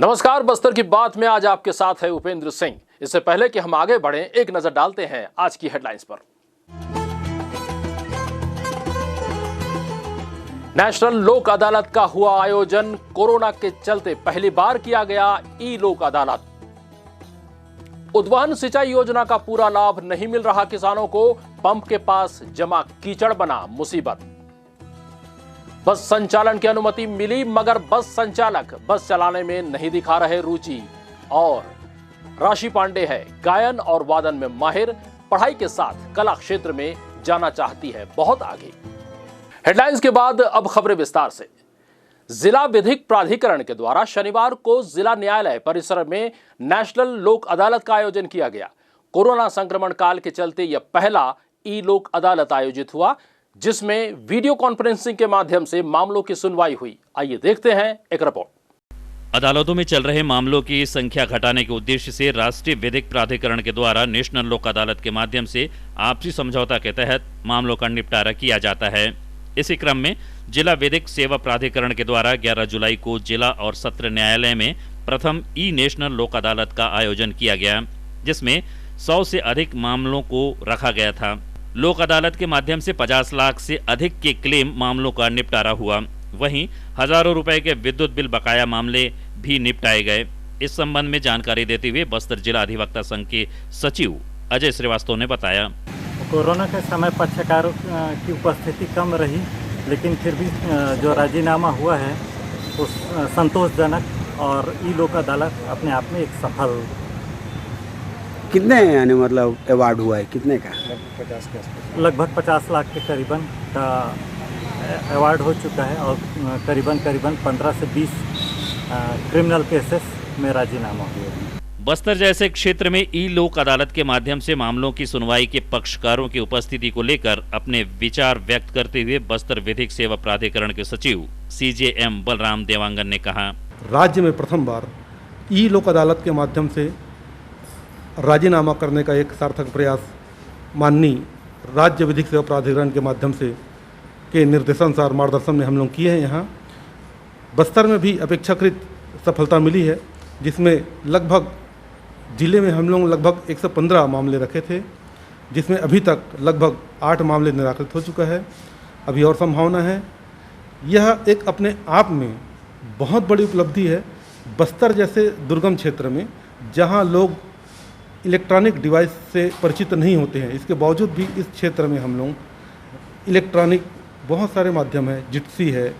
नमस्कार, बस्तर की बात में आज आपके साथ है उपेंद्र सिंह। इससे पहले कि हम आगे बढ़ें, एक नजर डालते हैं आज की हेडलाइंस पर। नेशनल लोक अदालत का हुआ आयोजन। कोरोना के चलते पहली बार किया गया ई लोक अदालत। उद्वहन सिंचाई योजना का पूरा लाभ नहीं मिल रहा किसानों को। पंप के पास जमा कीचड़ बना मुसीबत। बस संचालन की अनुमति मिली, मगर बस संचालक बस चलाने में नहीं दिखा रहे रुचि। और राशि पांडे है गायन और वादन में माहिर, पढ़ाई के साथ कला क्षेत्र में जाना चाहती है बहुत आगे। हेडलाइंस के बाद अब खबरें विस्तार से। जिला विधिक प्राधिकरण के द्वारा शनिवार को जिला न्यायालय परिसर में नेशनल लोक अदालत का आयोजन किया गया। कोरोना संक्रमण काल के चलते यह पहला ई लोक अदालत आयोजित हुआ, जिसमें वीडियो कॉन्फ्रेंसिंग के माध्यम से मामलों की सुनवाई हुई। आइए देखते हैं एक रिपोर्ट। अदालतों में चल रहे मामलों की संख्या घटाने के उद्देश्य से राष्ट्रीय विधिक प्राधिकरण के द्वारा नेशनल लोक अदालत के माध्यम से आपसी समझौता के तहत मामलों का निपटारा किया जाता है। इसी क्रम में जिला विधिक सेवा प्राधिकरण के द्वारा 11 जुलाई को जिला और सत्र न्यायालय में प्रथम ई नेशनल लोक अदालत का आयोजन किया गया, जिसमें 100 से अधिक मामलों को रखा गया था। लोक अदालत के माध्यम से 50 लाख से अधिक के क्लेम मामलों का निपटारा हुआ। वहीं हजारों रुपए के विद्युत बिल बकाया मामले भी निपटाए गए। इस संबंध में जानकारी देते हुए बस्तर जिला अधिवक्ता संघ के सचिव अजय श्रीवास्तव ने बताया, कोरोना के समय पक्षकारों की उपस्थिति कम रही, लेकिन फिर भी जो राजीनामा हुआ है वो संतोषजनक और ई लोक अदालत अपने आप में एक सफल। कितने यानी मतलब अवार्ड हुआ है, कितने का? लगभग 50 लाख के करीबन का अवार्ड हो चुका है और करीबन 15 से 20 क्रिमिनल केसेस में राजीनामा हुए हैं। बस्तर जैसे क्षेत्र में ई लोक अदालत के माध्यम से मामलों की सुनवाई के पक्षकारों की उपस्थिति को लेकर अपने विचार व्यक्त करते हुए बस्तर विधिक सेवा प्राधिकरण के सचिव CJM बलराम देवांगन ने कहा, राज्य में प्रथम बार ई लोक अदालत के माध्यम से राजीनामा करने का एक सार्थक प्रयास माननीय राज्य विधिक सेवा प्राधिकरण के माध्यम से के निर्देशानुसार मार्गदर्शन में हम लोग किए हैं। यहाँ बस्तर में भी अपेक्षाकृत सफलता मिली है, जिसमें लगभग जिले में हम लोग लगभग 115 मामले रखे थे, जिसमें अभी तक लगभग 8 मामले निराकृत हो चुका है। अभी और संभावना है। यह एक अपने आप में बहुत बड़ी उपलब्धि है। बस्तर जैसे दुर्गम क्षेत्र में जहाँ लोग इलेक्ट्रॉनिक डिवाइस से परिचित नहीं होते हैं, इसके बावजूद भी इस क्षेत्र में हम लोग इलेक्ट्रॉनिक बहुत सारे माध्यम है, जिप्सी है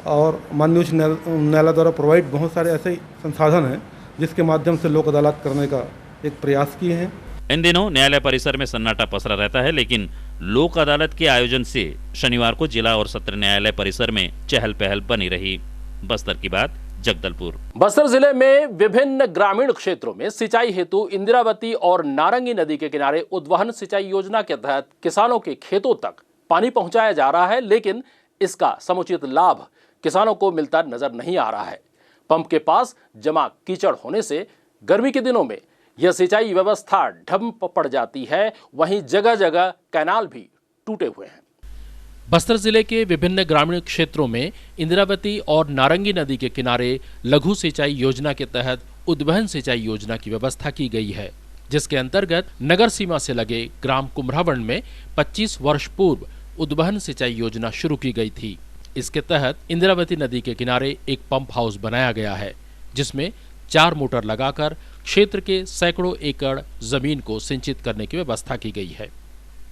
और माननीय उच्च न्यायालय द्वारा प्रोवाइड बहुत सारे ऐसे संसाधन हैं जिसके माध्यम से लोक अदालत करने का एक प्रयास किए हैं। इन दिनों न्यायालय परिसर में सन्नाटा पसरा रहता है, लेकिन लोक अदालत के आयोजन से शनिवार को जिला और सत्र न्यायालय परिसर में चहल पहल बनी रही। बस्तर की बात, जगदलपुर। बस्तर जिले में विभिन्न ग्रामीण क्षेत्रों में सिंचाई हेतु इंदिरावती और नारंगी नदी के किनारे उद्वहन सिंचाई योजना के तहत किसानों के खेतों तक पानी पहुंचाया जा रहा है, लेकिन इसका समुचित लाभ किसानों को मिलता नजर नहीं आ रहा है। पंप के पास जमा कीचड़ होने से गर्मी के दिनों में यह सिंचाई व्यवस्था ठप पड़ जाती है। वहीं जगह जगह कैनाल भी टूटे हुए हैं। बस्तर जिले के विभिन्न ग्रामीण क्षेत्रों में इंदिरावती और नारंगी नदी के किनारे लघु सिंचाई योजना के तहत उद्वहन सिंचाई योजना की व्यवस्था की गई है, जिसके अंतर्गत नगर सीमा से लगे ग्राम कुम्हरावंड में 25 वर्ष पूर्व उद्वहन सिंचाई योजना शुरू की गई थी। इसके तहत इंदिरावती नदी के किनारे एक पंप हाउस बनाया गया है, जिसमें 4 मोटर लगाकर क्षेत्र के सैकड़ों एकड़ जमीन को सिंचित करने की व्यवस्था की गई है।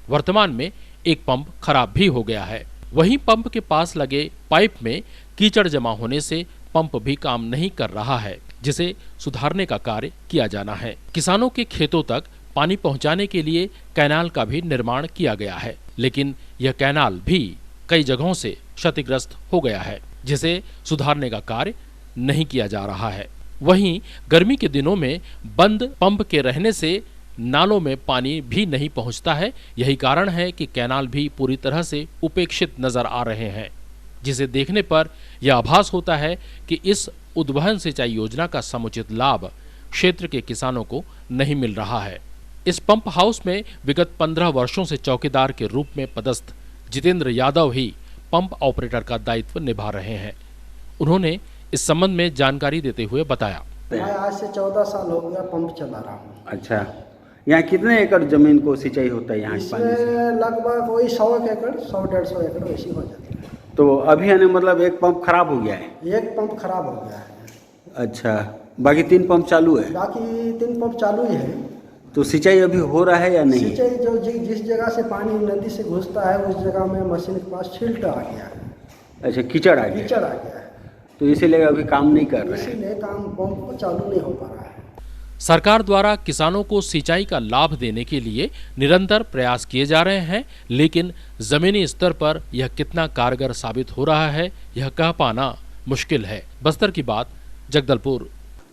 वर्तमान में एक पंप खराब भी हो गया है। वहीं पंप के पास लगे पाइप में कीचड़ जमा होने से पंप भी काम नहीं कर रहा है, जिसे सुधारने का कार्य किया जाना है। किसानों के खेतों तक पानी पहुंचाने के लिए कैनाल का भी निर्माण किया गया है, लेकिन यह कैनाल भी कई जगहों से क्षतिग्रस्त हो गया है, जिसे सुधारने का कार्य नहीं किया जा रहा है। वहीं गर्मी के दिनों में बंद पंप के रहने से नालों में पानी भी नहीं पहुंचता है। यही कारण है कि कैनाल भी पूरी तरह से उपेक्षित नजर आ रहे हैं, जिसे देखने पर यह आभास होता है कि इस उद्वहन सिंचाई योजना का समुचित लाभ क्षेत्र के किसानों को नहीं मिल रहा है। इस पंप हाउस में विगत 15 वर्षों से चौकीदार के रूप में पदस्थ जितेंद्र यादव ही पंप ऑपरेटर का दायित्व निभा रहे हैं। उन्होंने इस संबंध में जानकारी देते हुए बताया। मैं आज से 14 साल हो गया पंप चला रहा हूँ। अच्छा, यहाँ कितने एकड़ जमीन को सिंचाई होता है यहाँ पानी से? इसमें लगभग वही 100 एकड़ 100-150 एकड़ वैसी हो जाती है। तो अभी यानी मतलब एक पंप खराब हो गया है? एक पंप खराब हो गया है। अच्छा, बाकी 3 पंप चालू है? बाकी 3 पंप चालू ही है। तो सिंचाई अभी हो रहा है या नहीं? सिंचाई जो जिस जगह से पानी नदी से घुसता है उस जगह में मशीन के पास छिल्ट आ गया है। अच्छा, कीचड़ आ गया? कीचड़ आ गया है, तो इसीलिए अभी काम नहीं कर रहे हैं? इसीलिए काम पंप चालू नहीं हो पा रहा है। सरकार द्वारा किसानों को सिंचाई का लाभ देने के लिए निरंतर प्रयास किए जा रहे हैं, लेकिन जमीनी स्तर पर यह कितना कारगर साबित हो रहा है यह कह पाना मुश्किल है। बस्तर की बात, जगदलपुर।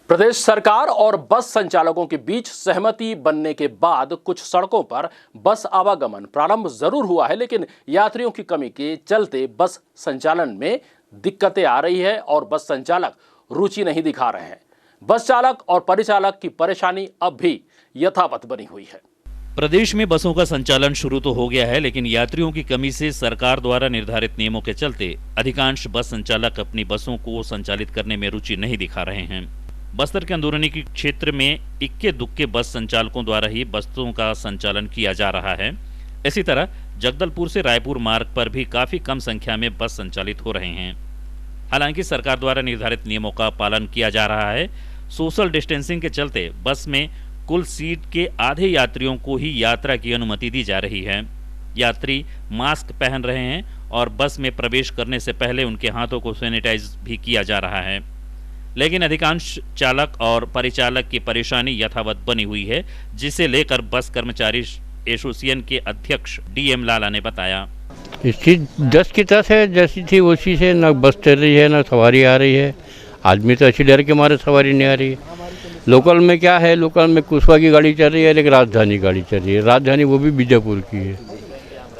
प्रदेश सरकार और बस संचालकों के बीच सहमति बनने के बाद कुछ सड़कों पर बस आवागमन प्रारंभ जरूर हुआ है, लेकिन यात्रियों की कमी के चलते बस संचालन में दिक्कतें आ रही है और बस संचालक रुचि नहीं दिखा रहे हैं। बस चालक और परिचालक की परेशानी अब भी यथावत बनी हुई है। प्रदेश में बसों का संचालन शुरू तो हो गया है, लेकिन यात्रियों की कमी से सरकार द्वारा निर्धारित नियमों के चलते अधिकांश बस संचालक अपनी बसों को संचालित करने में रुचि नहीं दिखा रहे हैं। बस्तर के अंदरूनी क्षेत्र में इक्के दुक्के बस संचालकों द्वारा ही बसों का संचालन किया जा रहा है। इसी तरह जगदलपुर से रायपुर मार्ग पर भी काफी कम संख्या में बस संचालित हो रहे हैं। हालांकि सरकार द्वारा निर्धारित नियमों का पालन किया जा रहा है। सोशल डिस्टेंसिंग के चलते बस में कुल सीट के आधे यात्रियों को ही यात्रा की अनुमति दी जा रही है। यात्री मास्क पहन रहे हैं और बस में प्रवेश करने से पहले उनके हाथों को सैनिटाइज भी किया जा रहा है। लेकिन अधिकांश चालक और परिचालक की परेशानी यथावत बनी हुई है, जिसे लेकर बस कर्मचारी एसोसिएशन के अध्यक्ष डीएम लाला ने बताया। स्थिति 10 की तरह है, जैसी थी उसी से, न बस चल रही है न सवारी आ रही है। आदमी तो अच्छी डर के मारे सवारी नहीं आ रही है। लोकल में क्या है, लोकल में कुशवा की गाड़ी चल रही है, लेकिन राजधानी गाड़ी चल रही है। राजधानी वो भी बीजापुर की है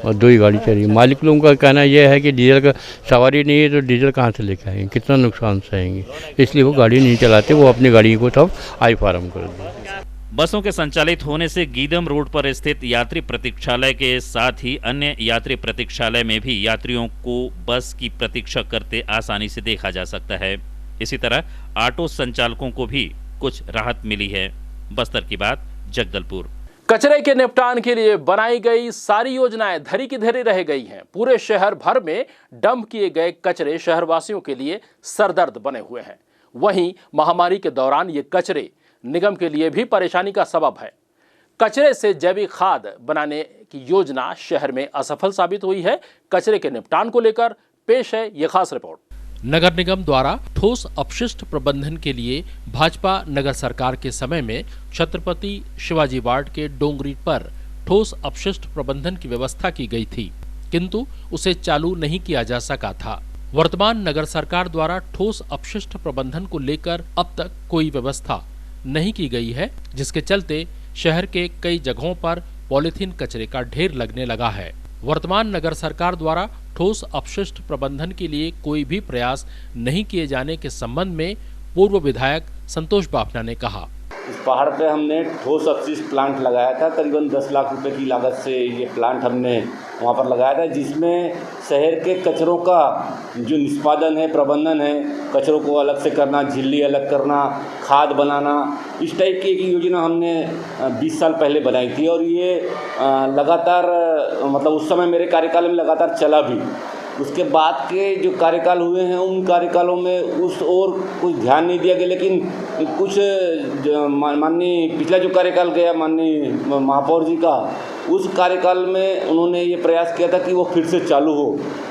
और 2 ही गाड़ी चल रही है। मालिक लोगों का कहना यह है कि डीजल का सवारी नहीं है तो डीजल कहाँ से लेकर आएंगे, कितना नुकसान सहेंगे, इसलिए वो गाड़ी नहीं चलाते। वो अपनी गाड़ी को तब आई फार्म कर दें। बसों के संचालित होने से गीदम रोड पर स्थित यात्री प्रतीक्षालय के साथ ही अन्य यात्री प्रतीक्षालय में भी यात्रियों को बस की प्रतीक्षा करते आसानी से देखा जा सकता है। इसी तरह ऑटो संचालकों को भी कुछ राहत मिली है। बस्तर की बात, जगदलपुर। कचरे के निपटान के लिए बनाई गई सारी योजनाएं धरी की धरी रह गई हैं। पूरे शहर भर में डंप किए गए कचरे शहरवासियों के लिए सरदर्द बने हुए हैं। वहीं महामारी के दौरान ये कचरे निगम के लिए भी परेशानी का सबब है। कचरे से जैविक खाद बनाने की योजना शहर में असफल साबित हुई है। कचरे के निपटान को लेकर पेश है यह खास रिपोर्ट। नगर निगम द्वारा ठोस अपशिष्ट प्रबंधन के लिए भाजपा नगर सरकार के समय में छत्रपति शिवाजी वार्ड के डोंगरी पर ठोस अपशिष्ट प्रबंधन की व्यवस्था की गई थी, किंतु उसे चालू नहीं किया जा सका था। वर्तमान नगर सरकार द्वारा ठोस अपशिष्ट प्रबंधन को लेकर अब तक कोई व्यवस्था नहीं की गई है, जिसके चलते शहर के कई जगहों पर पॉलीथीन कचरे का ढेर लगने लगा है। वर्तमान नगर सरकार द्वारा ठोस अपशिष्ट प्रबंधन के लिए कोई भी प्रयास नहीं किए जाने के संबंध में पूर्व विधायक संतोष बाफना ने कहा। इस पहाड़ पे हमने ठोस अपशिष्ट प्लांट लगाया था। करीबन 10 लाख रुपए की लागत से ये प्लांट हमने वहाँ पर लगाया था, जिसमें शहर के कचरों का जो निष्पादन है, प्रबंधन है, कचरों को अलग से करना, झिल्ली अलग करना, खाद बनाना, इस टाइप की एक योजना हमने 20 साल पहले बनाई थी और ये लगातार मतलब उस समय मेरे कार्यकाल में लगातार चला भी। उसके बाद के जो कार्यकाल हुए हैं उन कार्यकालों में उस और कुछ ध्यान नहीं दिया गया, लेकिन कुछ माननीय पिछला जो कार्यकाल गया माननीय महापौर जी का, उस कार्यकाल में उन्होंने ये प्रयास किया था कि वो फिर से चालू हो।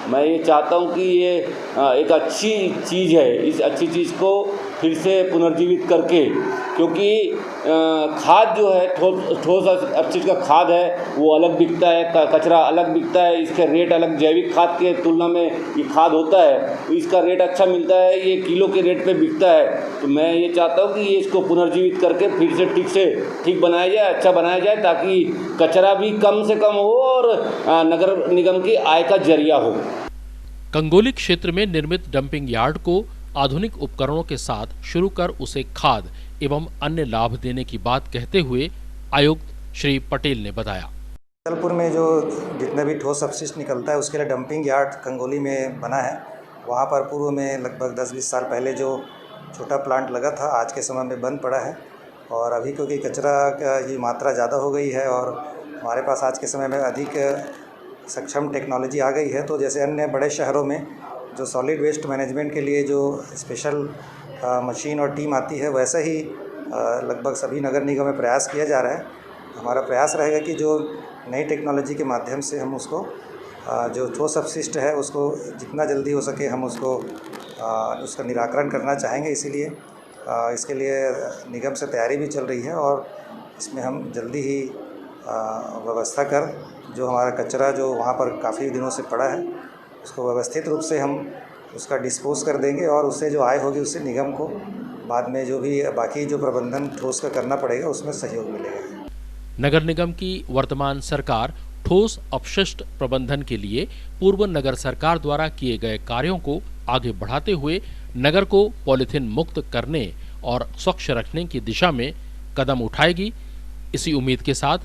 मैं ये चाहता हूँ कि ये एक अच्छी चीज़ है, इस अच्छी चीज़ को फिर से पुनर्जीवित करके, क्योंकि खाद जो है ठोस अपशिष्ट का खाद है वो अलग बिकता है, कचरा अलग बिकता है, इसके रेट अलग जैविक खाद के तुलना में ये खाद होता है तो इसका रेट अच्छा मिलता है, ये किलो के रेट पे बिकता है। तो मैं ये चाहता हूँ कि ये इसको पुनर्जीवित करके फिर से ठीक बनाया जाए, अच्छा बनाया जाए, ताकि कचरा भी कम से कम हो और नगर निगम की आय का जरिया हो। कंगोली क्षेत्र में निर्मित डंपिंग यार्ड को आधुनिक उपकरणों के साथ शुरू कर उसे खाद एवं अन्य लाभ देने की बात कहते हुए आयुक्त श्री पटेल ने बताया। जगदलपुर में जो जितने भी ठोस अपशिष्ट निकलता है उसके लिए डंपिंग यार्ड कंगोली में बना है वहाँ पर पूर्व में लगभग 10-20 साल पहले जो छोटा प्लांट लगा था, आज के समय में बंद पड़ा है। और अभी क्योंकि कचरा की मात्रा ज़्यादा हो गई है और हमारे पास आज के समय में अधिक सक्षम टेक्नोलॉजी आ गई है, तो जैसे अन्य बड़े शहरों में जो सॉलिड वेस्ट मैनेजमेंट के लिए जो स्पेशल मशीन और टीम आती है, वैसे ही लगभग सभी नगर निगम में प्रयास किया जा रहा है। हमारा प्रयास रहेगा कि जो नई टेक्नोलॉजी के माध्यम से हम उसको जो ठोस अपशिष्ट है उसको जितना जल्दी हो सके हम उसको उसका निराकरण करना चाहेंगे। इसीलिए इसके लिए निगम से तैयारी भी चल रही है और इसमें हम जल्दी ही व्यवस्था कर जो हमारा कचरा जो वहाँ पर काफ़ी दिनों से पड़ा है उसको व्यवस्थित रूप से हम उसका डिस्पोज कर देंगे और उससे जो आय होगी उससे निगम को बाद में जो भी बाकी जो प्रबंधन ठोस का करना पड़ेगा उसमें सहयोग मिलेगा। नगर निगम की वर्तमान सरकार ठोस अपशिष्ट प्रबंधन के लिए पूर्व नगर सरकार द्वारा किए गए कार्यों को आगे बढ़ाते हुए नगर को पॉलीथीन मुक्त करने और स्वच्छ रखने की दिशा में कदम उठाएगी। इसी उम्मीद के साथ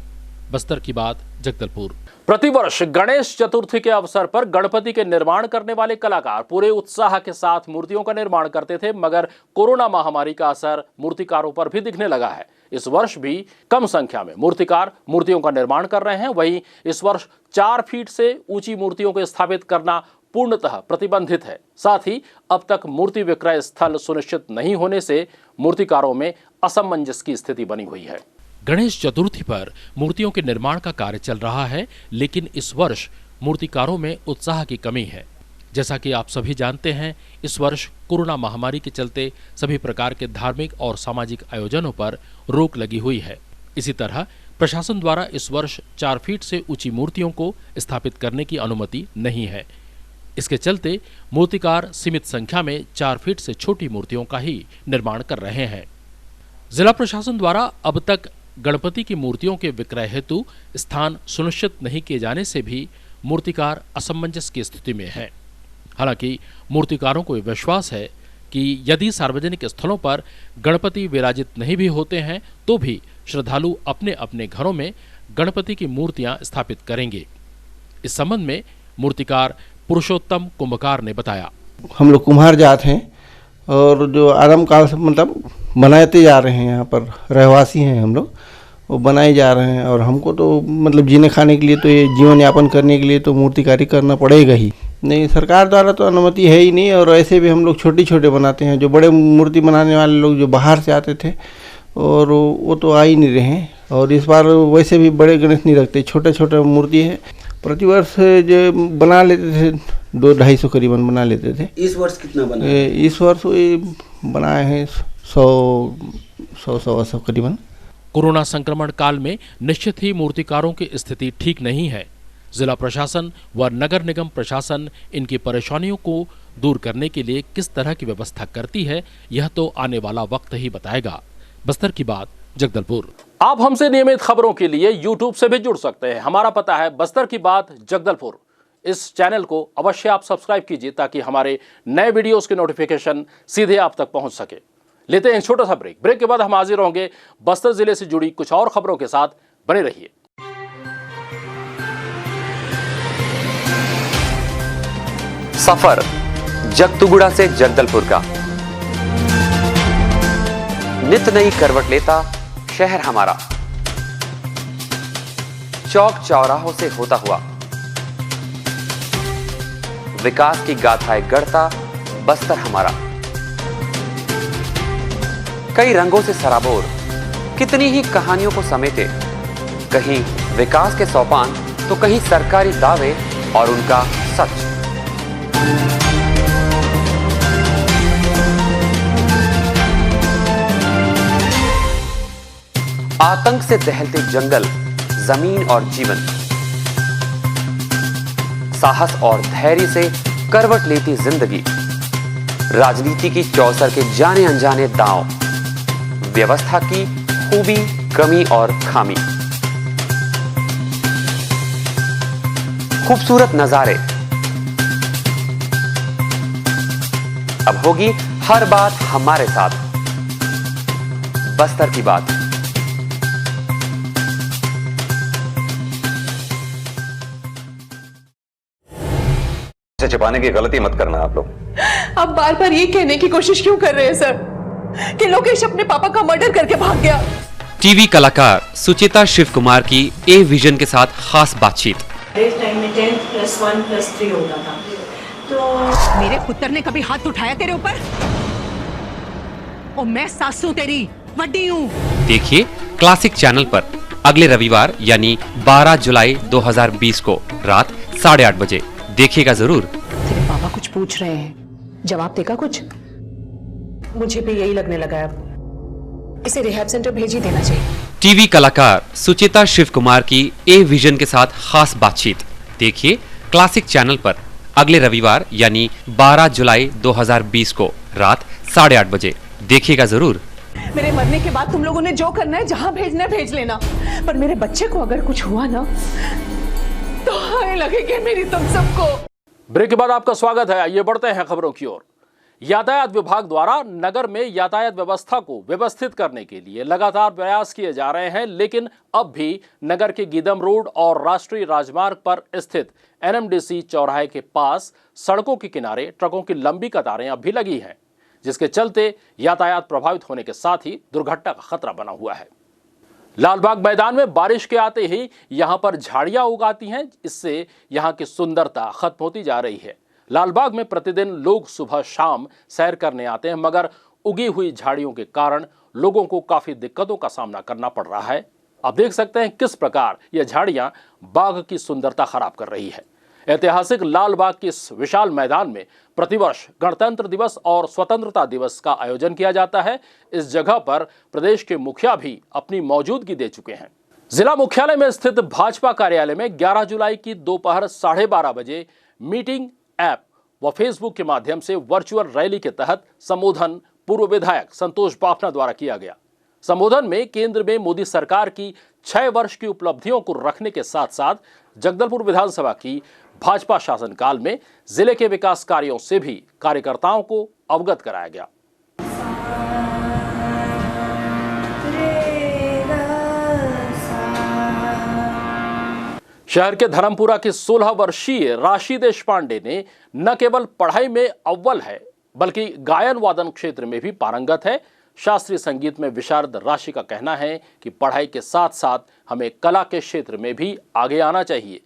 बस्तर की बात, जगदलपुर। प्रतिवर्ष गणेश चतुर्थी के अवसर पर गणपति के निर्माण करने वाले कलाकार पूरे उत्साह के साथ मूर्तियों का निर्माण करते थे, मगर कोरोना महामारी का असर मूर्तिकारों पर भी दिखने लगा है। इस वर्ष भी कम संख्या में मूर्तिकार मूर्तियों का निर्माण कर रहे हैं। वहीं इस वर्ष 4 फीट से ऊंची मूर्तियों को स्थापित करना पूर्णतः प्रतिबंधित है। साथ ही अब तक मूर्ति विक्रय स्थल सुनिश्चित नहीं होने से मूर्तिकारों में असमंजस की स्थिति बनी हुई है। गणेश चतुर्थी पर मूर्तियों के निर्माण का कार्य चल रहा है, लेकिन इस वर्ष मूर्तिकारों में उत्साह की कमी है। जैसा कि आप सभी जानते हैं, इस वर्ष कोरोना महामारी के चलते सभी प्रकार के धार्मिक और सामाजिक आयोजनों पर रोक लगी हुई है। इसी तरह प्रशासन द्वारा इस वर्ष 4 फीट से ऊंची मूर्तियों को स्थापित करने की अनुमति नहीं है। इसके चलते मूर्तिकार सीमित संख्या में 4 फीट से छोटी मूर्तियों का ही निर्माण कर रहे हैं। जिला प्रशासन द्वारा अब तक गणपति की मूर्तियों के विक्रय हेतु स्थान सुनिश्चित नहीं किए जाने से भी मूर्तिकार असमंजस की स्थिति में है। हालांकि मूर्तिकारों को विश्वास है कि यदि सार्वजनिक स्थलों पर गणपति विराजित नहीं भी होते हैं तो भी श्रद्धालु अपने अपने घरों में गणपति की मूर्तियां स्थापित करेंगे। इस संबंध में मूर्तिकार पुरुषोत्तम कुंभकार ने बताया, हम लोग कुम्हार जात हैं और जो आदम काल से मतलब बनाते जा रहे हैं, यहाँ पर रहवासी हैं हम लोग, वो बनाए जा रहे हैं। और हमको तो मतलब जीने खाने के लिए तो ये जीवन यापन करने के लिए तो मूर्तिकारी करना पड़ेगा ही। नहीं, सरकार द्वारा तो अनुमति है ही नहीं। और ऐसे भी हम लोग छोटे छोटे बनाते हैं। जो बड़े मूर्ति बनाने वाले लोग जो बाहर से आते थे और वो तो आ ही नहीं रहे हैं। और इस बार वैसे भी बड़े गणेश नहीं रखते, छोटे छोटे मूर्ति है। प्रतिवर्ष जो बना लेते थे 200-250 करीबन बना लेते थे। इस वर्ष कितना बना? इस वर्ष बनाए हैं 100 करीबन। कोरोना संक्रमण काल में निश्चित ही मूर्तिकारों की स्थिति ठीक नहीं है। जिला प्रशासन व नगर निगम प्रशासन इनकी परेशानियों को दूर करने के लिए किस तरह की व्यवस्था करती है, यह तो आने वाला वक्त ही बताएगा। बस्तर की बात, जगदलपुर। आप हमसे नियमित खबरों के लिए YouTube से भी जुड़ सकते हैं। हमारा पता है बस्तर की बात, जगदलपुर। इस चैनल को अवश्य आप सब्सक्राइब कीजिए ताकि हमारे नए वीडियोस के नोटिफिकेशन सीधे आप तक पहुंच सके। लेते हैं छोटा सा ब्रेक के बाद हम हाजिर होंगे बस्तर जिले से जुड़ी कुछ और खबरों के साथ। बने रहिए। सफर जगतुगुड़ा से जगदलपुर का नित नई करवट लेता शहर हमारा, चौक चौराहों से होता हुआ विकास की गाथाएं गढ़ता बस्तर हमारा। कई रंगों से सराबोर कितनी ही कहानियों को समेटे, कहीं विकास के सोपान तो कहीं सरकारी दावे और उनका सच। आतंक से दहलते जंगल, जमीन और जीवन, साहस और धैर्य से करवट लेती जिंदगी, राजनीति की चौसर के जाने अनजाने दांव, व्यवस्था की खूबी, कमी और खामी, खूबसूरत नजारे। अब होगी हर बात हमारे साथ। बस्तर की बात। से छिपाने की गलती मत करना आप लोग। आप बार बार ये कहने की कोशिश क्यों कर रहे हैं सर कि लोकेश अपने पापा का मर्डर करके भाग गया? टीवी कलाकार सुचिता शिव कुमार की ए विजन के साथ खास बातचीत। टाइम में 10+1+3 होता था, तो मेरे पुत्र ने कभी हाथ उठाया तेरे ऊपर? और मैं सासू तेरी वड्डी हूँ। देखिए क्लासिक चैनल पर अगले रविवार यानी 12 जुलाई 2020 को रात 8:30 बजे। देखिएगा जरूर। तेरे पापा कुछ पूछ रहे हैं, जवाब देगा कुछ? मुझे भी यही लगने लगा है, अब इसे रिहैब सेंटर भेज ही देना चाहिए। टीवी कलाकार सुचिता शिव कुमार की ए विजन के साथ खास बातचीत देखिए क्लासिक चैनल पर अगले रविवार यानी 12 जुलाई 2020 को रात 8:30 बजे। देखिएगा जरूर। मेरे मरने के बाद तुम लोगों ने जो करना है, जहां भेजना है भेज लेना, पर मेरे बच्चे को अगर कुछ हुआ ना तो हाय लगेगी मेरी तुम सबको। ब्रेक के बाद आपका स्वागत है। आइए बढ़ते हैं खबरों की ओर। यातायात विभाग द्वारा नगर में यातायात व्यवस्था को व्यवस्थित करने के लिए लगातार प्रयास किए जा रहे हैं, लेकिन अब भी नगर के गीदम रोड और राष्ट्रीय राजमार्ग पर स्थित NMDC चौराहे के पास सड़कों के किनारे ट्रकों की लंबी कतारें अब भी लगी हैं, जिसके चलते यातायात प्रभावित होने के साथ ही दुर्घटना का खतरा बना हुआ है। लालबाग मैदान में बारिश के आते ही यहां पर झाड़ियां उगाती हैं, इससे यहां की सुंदरता खत्म होती जा रही है। लालबाग में प्रतिदिन लोग सुबह शाम सैर करने आते हैं, मगर उगी हुई झाड़ियों के कारण लोगों को काफी दिक्कतों का सामना करना पड़ रहा है। आप देख सकते हैं किस प्रकार यह झाड़ियां बाग की सुंदरता खराब कर रही है। ऐतिहासिक लालबाग के इस विशाल मैदान में प्रतिवर्ष गणतंत्र दिवस और स्वतंत्रता दिवस का आयोजन किया जाता है। इस जगह पर प्रदेश के मुखिया भी अपनी मौजूदगी दे चुके हैं। जिला मुख्यालय में स्थित भाजपा कार्यालय में 11 जुलाई की दोपहर 12:30 बजे मीटिंग ऐप व फेसबुक के माध्यम से वर्चुअल रैली के तहत संबोधन पूर्व विधायक संतोष बाफना द्वारा किया गया। संबोधन में केंद्र में मोदी सरकार की 6 वर्ष की उपलब्धियों को रखने के साथ साथ जगदलपुर विधानसभा की भाजपा शासनकाल में जिले के विकास कार्यों से भी कार्यकर्ताओं को अवगत कराया गया। शहर के धर्मपुरा की 16 वर्षीय राशि देशपांडे ने न केवल पढ़ाई में अव्वल है, बल्कि गायन वादन क्षेत्र में भी पारंगत है। शास्त्रीय संगीत में विशारद राशि का कहना है कि पढ़ाई के साथ साथ हमें कला के क्षेत्र में भी आगे आना चाहिए।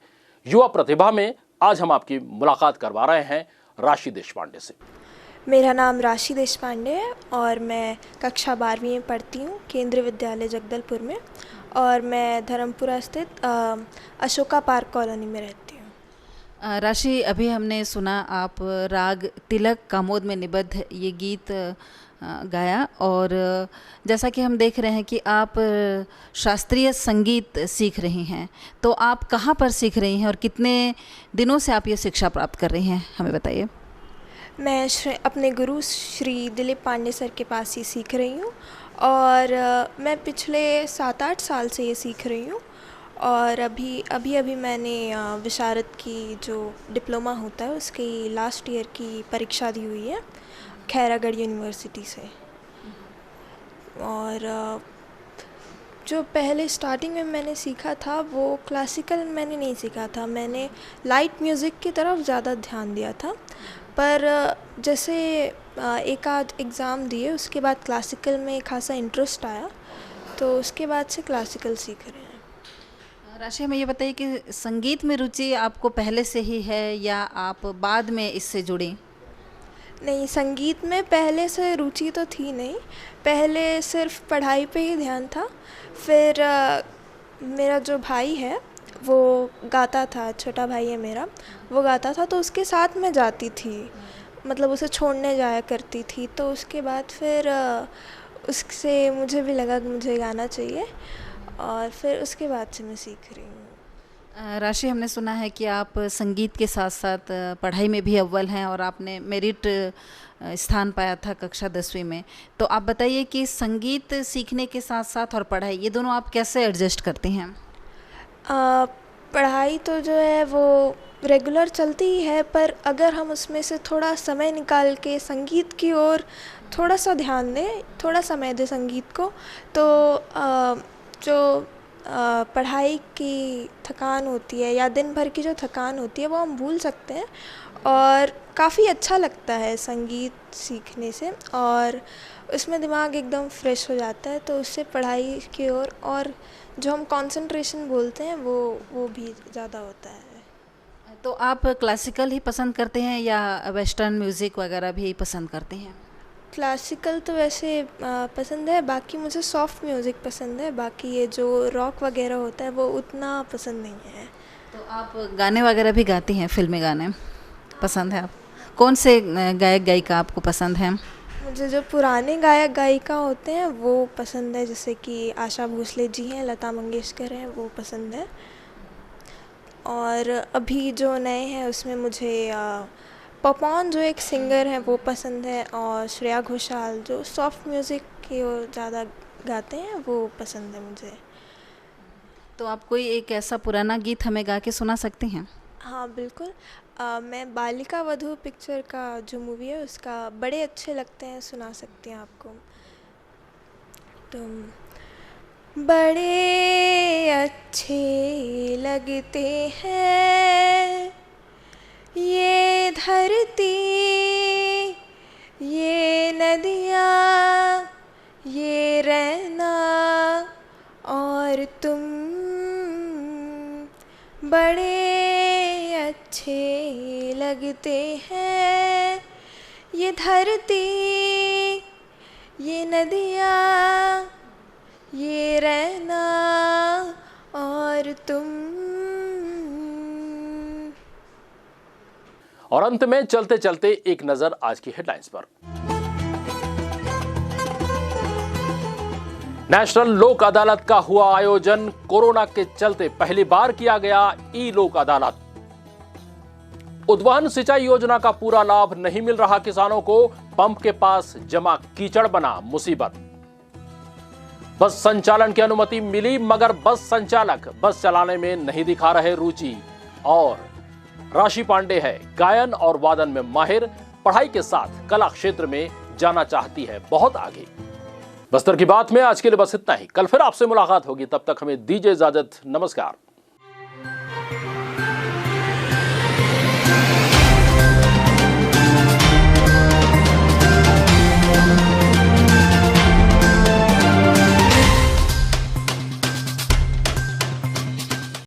युवा प्रतिभा में आज हम आपकी मुलाकात करवा रहे हैं राशि देशपांडे से। मेरा नाम राशि देशपांडे है और मैं कक्षा 12वीं में पढ़ती हूँ केंद्रीय विद्यालय जगदलपुर में, और मैं धर्मपुरा स्थित अशोका पार्क कॉलोनी में रहती हूँ। राशि, अभी हमने सुना आप राग तिलक कामोद में निबद्ध ये गीत गाया, और जैसा कि हम देख रहे हैं कि आप शास्त्रीय संगीत सीख रही हैं, तो आप कहाँ पर सीख रही हैं और कितने दिनों से आप ये शिक्षा प्राप्त कर रही हैं, हमें बताइए। मैं अपने गुरु श्री दिलीप पांडे सर के पास ही सीख रही हूँ, और मैं पिछले 7-8 साल से ये सीख रही हूँ, और अभी मैंने विशारद की जो डिप्लोमा होता है उसकी लास्ट ईयर की परीक्षा दी हुई है खैरागढ़ यूनिवर्सिटी से। और जो पहले स्टार्टिंग में मैंने सीखा था वो क्लासिकल मैंने नहीं सीखा था, मैंने लाइट म्यूज़िक की तरफ ज़्यादा ध्यान दिया था, पर जैसे एक आध एग्ज़ाम दिए उसके बाद क्लासिकल में खासा इंटरेस्ट आया, तो उसके बाद से क्लासिकल सीख रहे हैं। राशि, हमें ये बताइए कि संगीत में रुचि आपको पहले से ही है या आप बाद में इससे जुड़ी? नहीं, संगीत में पहले से रुचि तो थी नहीं, पहले सिर्फ पढ़ाई पे ही ध्यान था। फिर मेरा जो भाई है वो गाता था, छोटा भाई है मेरा, वो गाता था, तो उसके साथ मैं जाती थी, मतलब उसे छोड़ने जाया करती थी। तो उसके बाद फिर उससे मुझे भी लगा कि मुझे गाना चाहिए, और फिर उसके बाद से मैं सीख रही हूँ। राशि, हमने सुना है कि आप संगीत के साथ साथ पढ़ाई में भी अव्वल हैं और आपने मेरिट स्थान पाया था कक्षा 10वीं में, तो आप बताइए कि संगीत सीखने के साथ साथ और पढ़ाई, ये दोनों आप कैसे एडजस्ट करती हैं? पढ़ाई तो जो है वो रेगुलर चलती ही है, पर अगर हम उसमें से थोड़ा समय निकाल के संगीत की ओर थोड़ा सा ध्यान दें, थोड़ा समय दें संगीत को, तो जो पढ़ाई की थकान होती है या दिन भर की जो थकान होती है वो हम भूल सकते हैं, और काफ़ी अच्छा लगता है संगीत सीखने से, और उसमें दिमाग एकदम फ्रेश हो जाता है, तो उससे पढ़ाई की ओर और जो हम कंसंट्रेशन बोलते हैं वो भी ज़्यादा होता है। तो आप क्लासिकल ही पसंद करते हैं या वेस्टर्न म्यूज़िक वगैरह भी पसंद करते हैं? क्लासिकल तो वैसे पसंद है, बाकी मुझे सॉफ्ट म्यूज़िक पसंद है, बाकी ये जो रॉक वगैरह होता है वो उतना पसंद नहीं है। तो आप गाने वगैरह भी गाती हैं, फिल्मी गाने पसंद है आप? कौन से गायक गायिका आपको पसंद हैं? मुझे जो पुराने गायक गायिका होते हैं वो पसंद है, जैसे कि आशा भोसले जी हैं, लता मंगेशकर हैं, वो पसंद है। और अभी जो नए हैं उसमें मुझे पपॉन जो एक सिंगर है वो पसंद है, और श्रेया घोषाल जो सॉफ्ट म्यूज़िक की ज़्यादा गाते हैं वो पसंद है मुझे। तो आप कोई एक ऐसा पुराना गीत हमें गा के सुना सकते हैं? हाँ बिल्कुल, मैं बालिका वधू पिक्चर का जो मूवी है उसका बड़े अच्छे लगते हैं, सुना सकती हैं आपको। तुम बड़े अच्छे लगते हैं, ये धरती, ये नदियाँ, ये रहना और तुम बड़े अच्छे लगते हैं, ये धरती, ये नदियाँ, ये रहना और तुम। और अंत में चलते चलते एक नजर आज की हेडलाइंस पर। नेशनल लोक अदालत का हुआ आयोजन, कोरोना के चलते पहली बार किया गया ई लोक अदालत। उद्वहन सिंचाई योजना का पूरा लाभ नहीं मिल रहा किसानों को, पंप के पास जमा कीचड़ बना मुसीबत। बस संचालन की अनुमति मिली मगर बस संचालक बस चलाने में नहीं दिखा रहे रुचि। और राशि पांडे है गायन और वादन में माहिर, पढ़ाई के साथ कला क्षेत्र में जाना चाहती है बहुत आगे। बस्तर की बात में आज के लिए बस इतना ही। कल फिर आपसे मुलाकात होगी, तब तक हमें दीजिए इजाजत। नमस्कार।